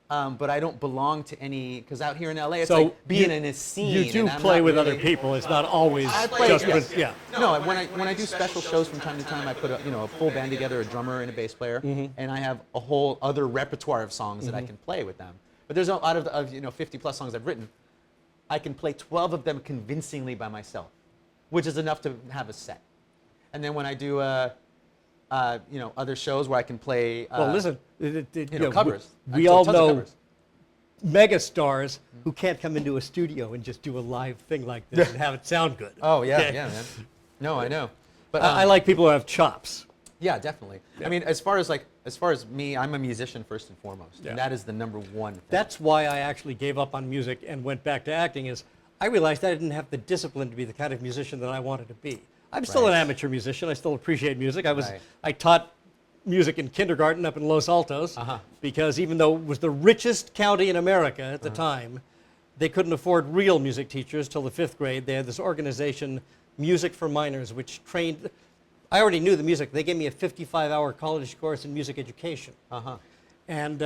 but I don't belong to any, because out here in LA it's like being in a scene. You do and I'm play not with really, other people. It's not always I play, just yes. with, yeah. No, when I do special shows from time to time, I put a full band together, a drummer and a bass player, and I have a whole other repertoire of songs that I can play with them. But there's out of 50 plus songs I've written, I can play 12 of them convincingly by myself, which is enough to have a set. And then when I do other shows where I can play Well, listen, covers. We I've all done tons of know covers. megastars who can't come into a studio and just do a live thing like this and have it sound good. Oh yeah, Okay? yeah, man. No, I know. But I like people who have chops. Yeah, definitely. I mean, as far as me, I'm a musician first and foremost, Yeah. and that is the number one thing. That's why I actually gave up on music and went back to acting. Is I realized I didn't have the discipline to be the kind of musician that I wanted to be. I'm still an Right. amateur musician. I still appreciate music. Right. I taught music in kindergarten up in Los Altos Uh-huh. because even though it was the richest county in America at the time, they couldn't afford real music teachers till the 5th grade. They had this organization, Music for Minors, which trained. I already knew the music. They gave me a 55-hour college course in music education. Uh-huh. And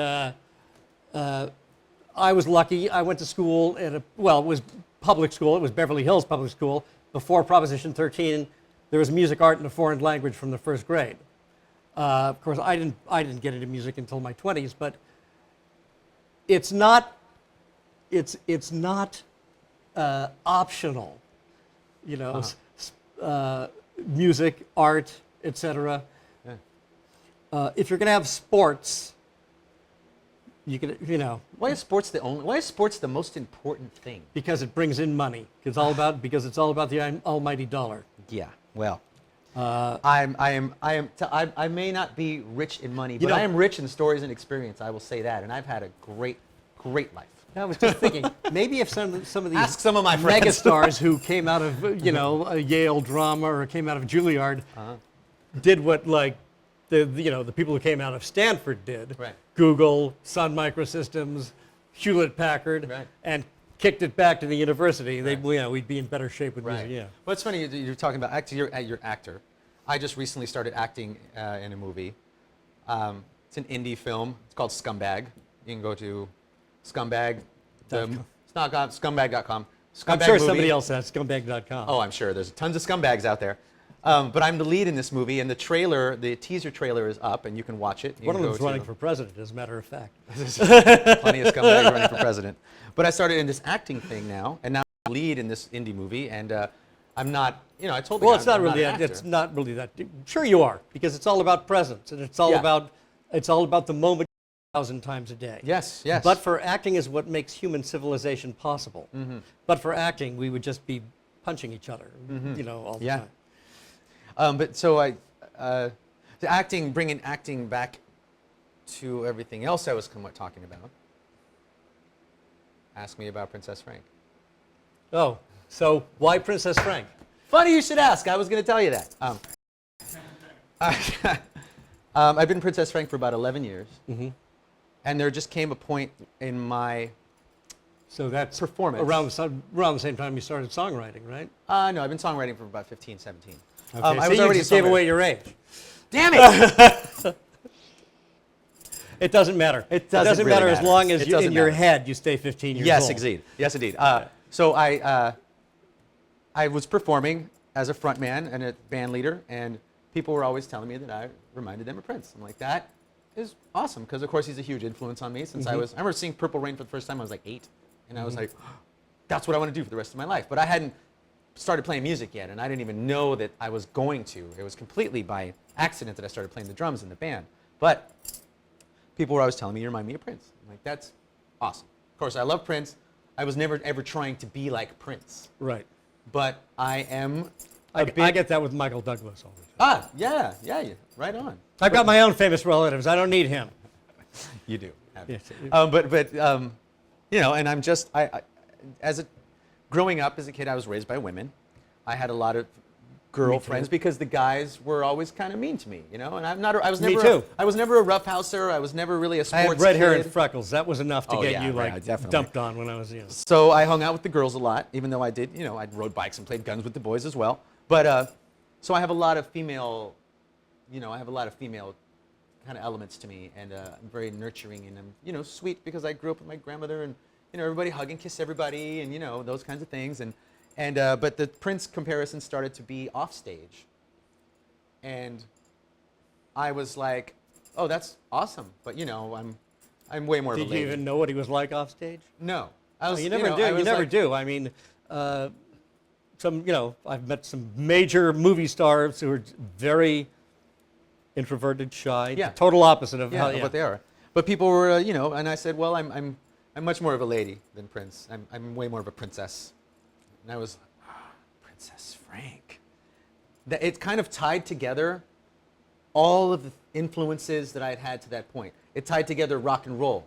I was lucky. I went to school at it was public school. It was Beverly Hills Public School. Before Proposition 13, there was music, art, and a foreign language from the 1st grade. Of course, I didn't get into music until my 20s, but it's not optional, you know. Music, art, etc. Yeah. If you're going to have sports, you can, Why is sports the most important thing? because it brings in money. Because it's all about the almighty dollar. Yeah. Well, I may not be rich in money, but I am rich in stories and experience. I will say that, and I've had a great life. I was just thinking, maybe if some of these Ask some of my friends. megastars who came out of a Yale drama or came out of Juilliard did what like the people who came out of Stanford did. Right. Google, Sun Microsystems, Hewlett Packard, Right. and kicked it back to the university. Right. We'd be in better shape with music. Yeah. Well, it's funny you're talking about acting. You're an actor. I just recently started acting in a movie. It's an indie film. It's called Scumbag. You can go to Scumbag. It's not scumbag.com. I'm Scumbag sure movie. somebody else has scumbag.com. Oh, I'm sure. There's tons of scumbags out there. But I'm the lead in this movie, and the teaser trailer is up, and you can watch it. You One of can them's go running to- for president, as a matter of fact. Plenty of scumbags running for president. But I started in this acting thing now, and now I'm the lead in this indie movie, and I'm not, I told the Well, guy it's not I'm really an that. actor. It's not really that. Sure, you are, because it's all about presence, and it's all Yeah. about the moment 1,000 times a day. Yes, yes. But for acting is what makes human civilization possible. But for acting, we would just be punching each other, all the Yeah. time. But so bringing acting back to everything else I was talking about. Ask me about Princess Frank. Oh, so why Princess Frank? Funny you should ask. I was going to tell you that. I've been Princess Frank for about 11 years. And there just came a point in my So that's performance. around the same time you started songwriting, right? No, I've been songwriting for about 15, 17. Okay, I so was you already just a gave songwriter. away your age. Damn it! It doesn't matter. It doesn't matter really as matter. long as It you, in doesn't your matter. head you stay 15 years Yes, old. indeed. Yes, indeed. So I was performing as a front man and a band leader, and people were always telling me that I reminded them of Prince. I'm like, that is awesome, because of course he's a huge influence on me since I remember seeing Purple Rain for the first time when I was like 8, and I was like, that's what I want to do for the rest of my life. But I hadn't started playing music yet, and I didn't even know that I was going to. It was completely by accident that I started playing the drums in the band. But people were always telling me, you remind me of Prince. I'm like, that's awesome. Of course, I love Prince. I was never ever trying to be like Prince. Right. But I am I get that with Michael Douglas all the time. yeah, right on. I've got my own famous relatives. I don't need him. You do. Yes. And I'm just, growing up as a kid, I was raised by women. I had a lot of girlfriends because the guys were always kind of mean to me, and I was Me never, too. I was never a roughhouser. I was never really a I sports had red hair and kid. freckles. That was enough to Oh, get yeah, you right, like definitely. dumped on when I was young. So I hung out with the girls a lot, even though I did, I rode bikes and played guns with the boys as well. But so I have a lot of female, kind of elements to me, and I'm very nurturing, and I'm, sweet because I grew up with my grandmother, and everybody hug and kiss everybody, and those kinds of things, and but the Prince comparison started to be off stage, and I was like, oh, that's awesome, but I'm way more of a Did you lady. even know what he was like off stage? No, I was. You never do. I You was never like- do. I mean, I've met some major movie stars who are very introverted, shy. Yeah. The total opposite of Yeah, how. of what they are. But people were, and I said, well, I'm much more of a lady than Prince. I'm way more of a princess. And I was, Princess Frank. It kind of tied together all of the influences that I had had to that point. It tied together rock and roll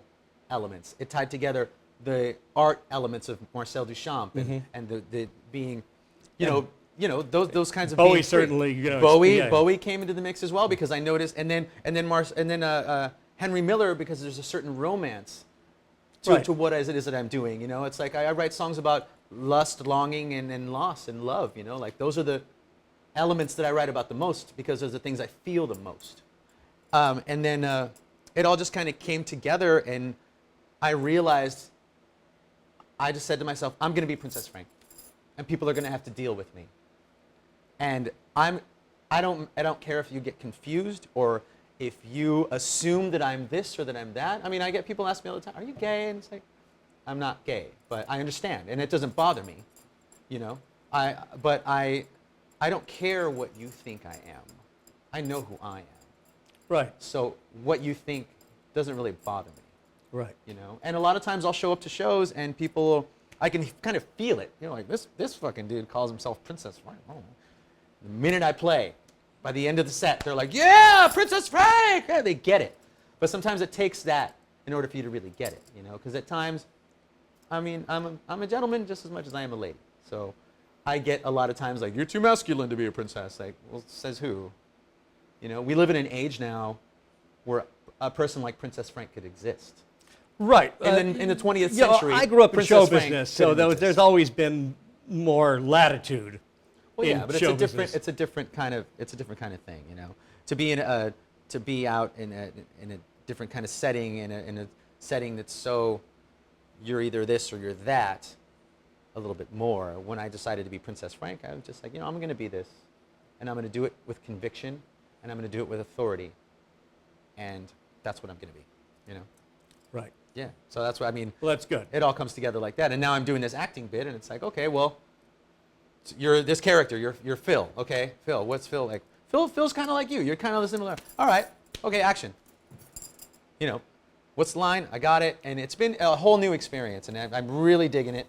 elements. It tied together the art elements of Marcel Duchamp and the being, you know, those kinds of Bowie being free. certainly, you know, Bowie came into the mix as well because I noticed, and then Henry Miller, because there's a certain romance to what it is that I'm doing. You know, it's like I write songs about lust, longing, and loss and love. You know, like those are the elements that I write about the most because those are the things I feel the most. And then it all just kind of came together, and I realized, I just said to myself, I'm going to be Princess Frank, and people are going to have to deal with me. And I don't care if you get confused or if you assume that I'm this or that I'm that. I mean, I get people ask me all the time, are you gay? And it's like, I'm not gay, but I understand, and it doesn't bother me, you know. But I don't care what you think I am. I know who I am. Right. So what you think doesn't really bother me. Right. You know, and a lot of times I'll show up to shows and people, I can kind of feel it. You know, like this fucking dude calls himself Princess Frank. Oh. The minute I play, by the end of the set, they're like, yeah, Princess Frank! Yeah, they get it. But sometimes it takes that in order for you to really get it, you know, because at times, I mean, I'm a gentleman just as much as I am a lady. So I get a lot of times like, you're too masculine to be a princess. Like, well, says who? You know, we live in an age now where a person like Princess Frank could exist. Right. In the 20th You know, century, I grew up in Princess show Frank business, so couldn't there's exist. always been more latitude. Well, in yeah, but show it's a business. different kind of thing, you know. To be out in a different kind of setting, in a setting that's so, you're either this or you're that, a little bit more. When I decided to be Princess Frank, I was just like, you know, I'm going to be this, and I'm going to do it with conviction, and I'm going to do it with authority, and that's what I'm going to be, you know. Right. Yeah. So that's what I mean. Well, that's good. It all comes together like that, and now I'm doing this acting bit, and it's like, okay, well, you're this character. You're Phil. Okay, Phil. What's Phil like? Phil's kind of like you. You're kind of similar. All right. Okay, action. You know, what's the line? I got it, and it's been a whole new experience, and I'm really digging it,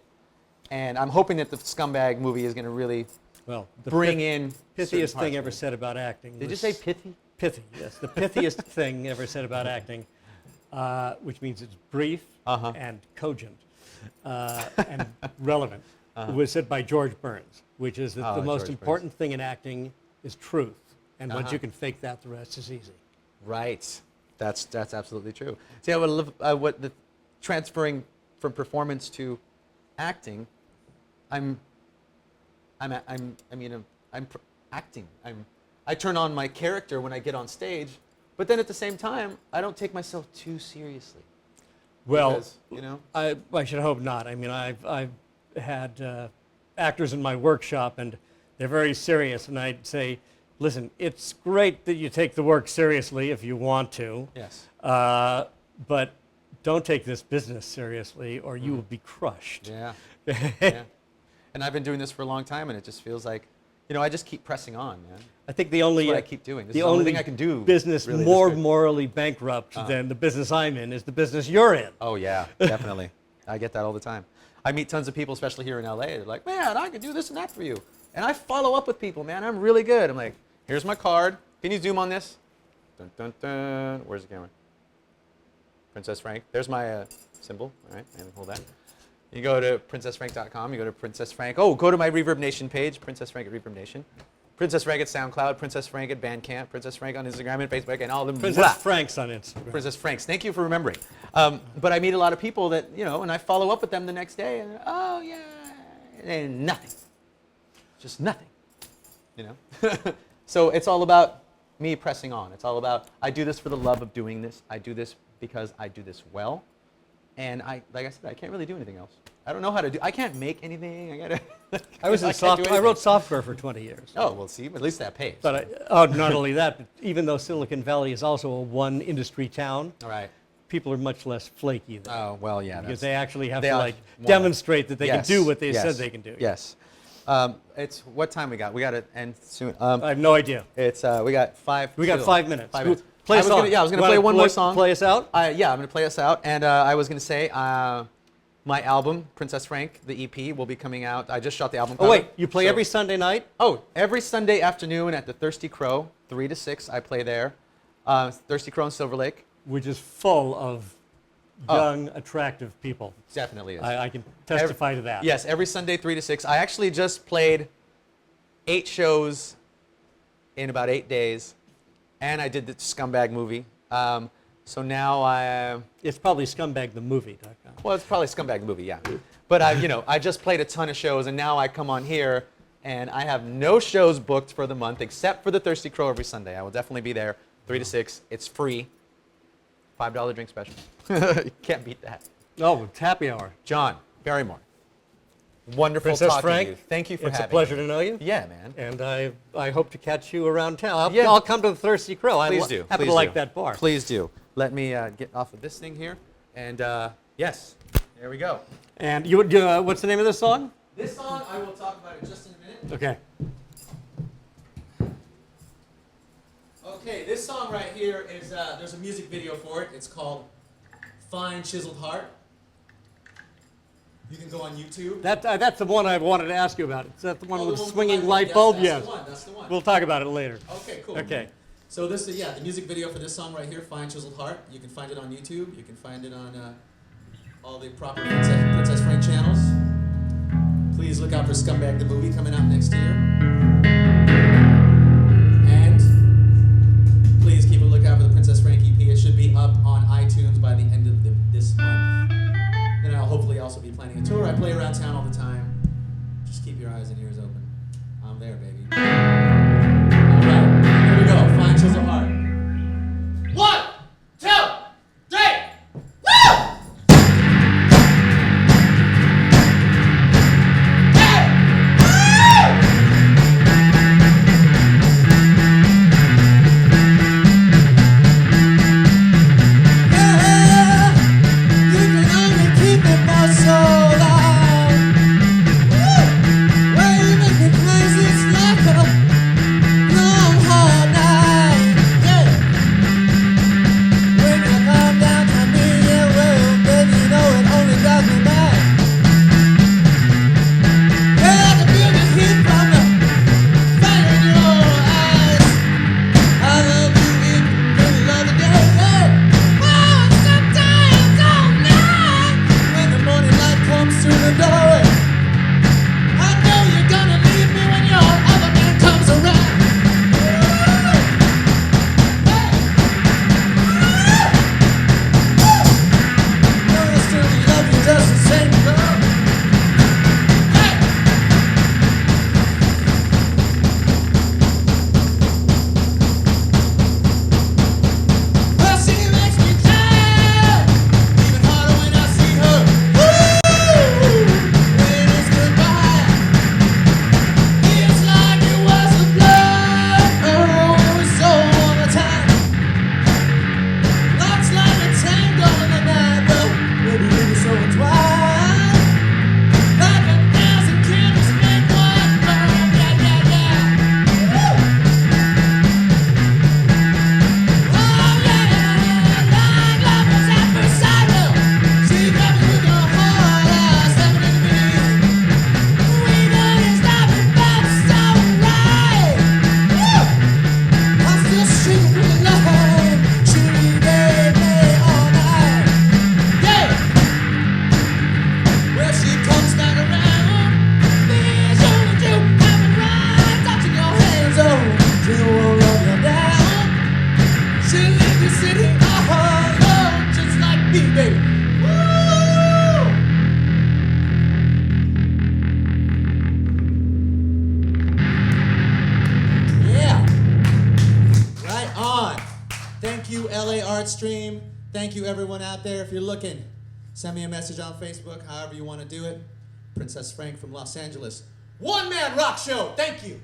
and I'm hoping that the Scumbag movie is going to really Well, the bring in certain pithiest parts thing of ever it. said about acting. Did you was- say pithy? Pithy, yes. The pithiest thing ever said about acting, which means it's brief and cogent and relevant, was said by George Burns, which is that the George most Burns. important thing in acting is truth. And once you can fake that, the rest is easy. Right. That's absolutely true. See, I would love what the transferring from performance to acting. I'm acting. I turn on my character when I get on stage, but then at the same time, I don't take myself too seriously. Well, Because, you know. I should hope not. I mean, I've had actors in my workshop, and they're very serious, and I'd say, listen, it's great that you take the work seriously if you want to. Yes. But don't take this business seriously, or you will be crushed. Yeah. Yeah. And I've been doing this for a long time, and it just feels like, you know, I just keep pressing on, man. I think the only That's what I keep doing. This the is the only only thing I can do. business really more this good. morally bankrupt than the business I'm in is the business you're in. Oh yeah, definitely. I get that all the time. I meet tons of people, especially here in LA. They're like, man, I can do this and that for you. And I follow up with people, man. I'm really good. I'm like, here's my card. Can you zoom on this? Dun, dun, dun. Where's the camera? Princess Frank. There's my symbol. All right, and hold that. You go to princessfrank.com. You go to Princess Frank. Oh, go to my Reverb Nation page, Princess Frank at Reverb Nation. Princess Frank at SoundCloud, Princess Frank at Bandcamp, Princess Frank on Instagram and Facebook, and all of them. Princess Blah. Frank's on Instagram. Princess Franks. Thank you for remembering. But I meet a lot of people that, you know, and I follow up with them the next day, and oh yeah, and nothing. Just nothing. You know? So it's all about me pressing on. It's all about, I do this for the love of doing this. I do this because I do this well. And like I said, I can't really do anything else. I don't know how to do, I can't make anything. I wrote software for 20 years. Oh, well, see, at least that pays. But not only that, but even though Silicon Valley is also a one industry town, All right. people are much less flaky there. Oh, well, yeah. Because they actually have they to are like more- demonstrate that they Yes, can do what they yes, said they can do. Yes. It's what time we got? We got to end soon. I have no idea. It's we got 5. We got till. 5 minutes. 5 minutes. Play I a was song. Gonna, yeah, I was going You to play wanna one more song. Play us out? Yeah, I'm going to play us out, and I was going to say, My album, Princess Frank, the EP, will be coming out. I just shot the album Oh cover. wait, you play So- every Sunday night? Oh, every Sunday afternoon at the Thirsty Crow, 3 to 6, I play there. Thirsty Crow in Silver Lake. Which is full of young, attractive people. Definitely is. I can testify to that. Yes, every Sunday, 3 to 6. I actually just played 8 shows in about 8 days, and I did the Scumbag movie. So now It's probably scumbagthemovie.com. well, it's probably Scumbag the movie, yeah. But I just played a ton of shows, and now I come on here, and I have no shows booked for the month except for the Thirsty Crow every Sunday. I will definitely be there, 3 to 6. It's free. $5 drink special. You can't beat that. Oh, it's happy hour. John Barrymore. Wonderful Princess talking Frank, to you. Thank you for it's having a pleasure me. to know you. Yeah, man. And I hope to catch you around town. Yeah. I'll come to the Thirsty Crow. Please do. Happen Please to like do. that bar. Please do. Let me get off of this thing here. And yes, there we go. And what's the name of this song? This song I will talk about in just a minute. Okay. Okay, this song right here is, there's a music video for it. It's called Fine Chiseled Heart. You can go on YouTube. That's the one I wanted to ask you about. Is that the one Oh, with the one swinging with light yes, bulb? that's Yes. the one, that's the one. We'll talk about it later. Okay, cool. Okay. So this is, the music video for this song right here, Fine Chiseled Heart. You can find it on YouTube. You can find it on all the proper Princess Frank channels. Please look out for Scumbag the Movie coming out next year. And please keep a lookout for the Princess Frank EP. It should be up on iTunes by the end of this month. Then I'll hopefully also be planning a tour. I play around town all the time. Just keep your eyes and ears open. I'm there, baby. Alright, here we go. Fine Chisel Heart. 1, 2, 3, woo! Thank you, LA Artstream. Thank you, everyone out there. If you're looking, send me a message on Facebook, however you want to do it. Princess Frank from Los Angeles. One-man rock show. Thank you.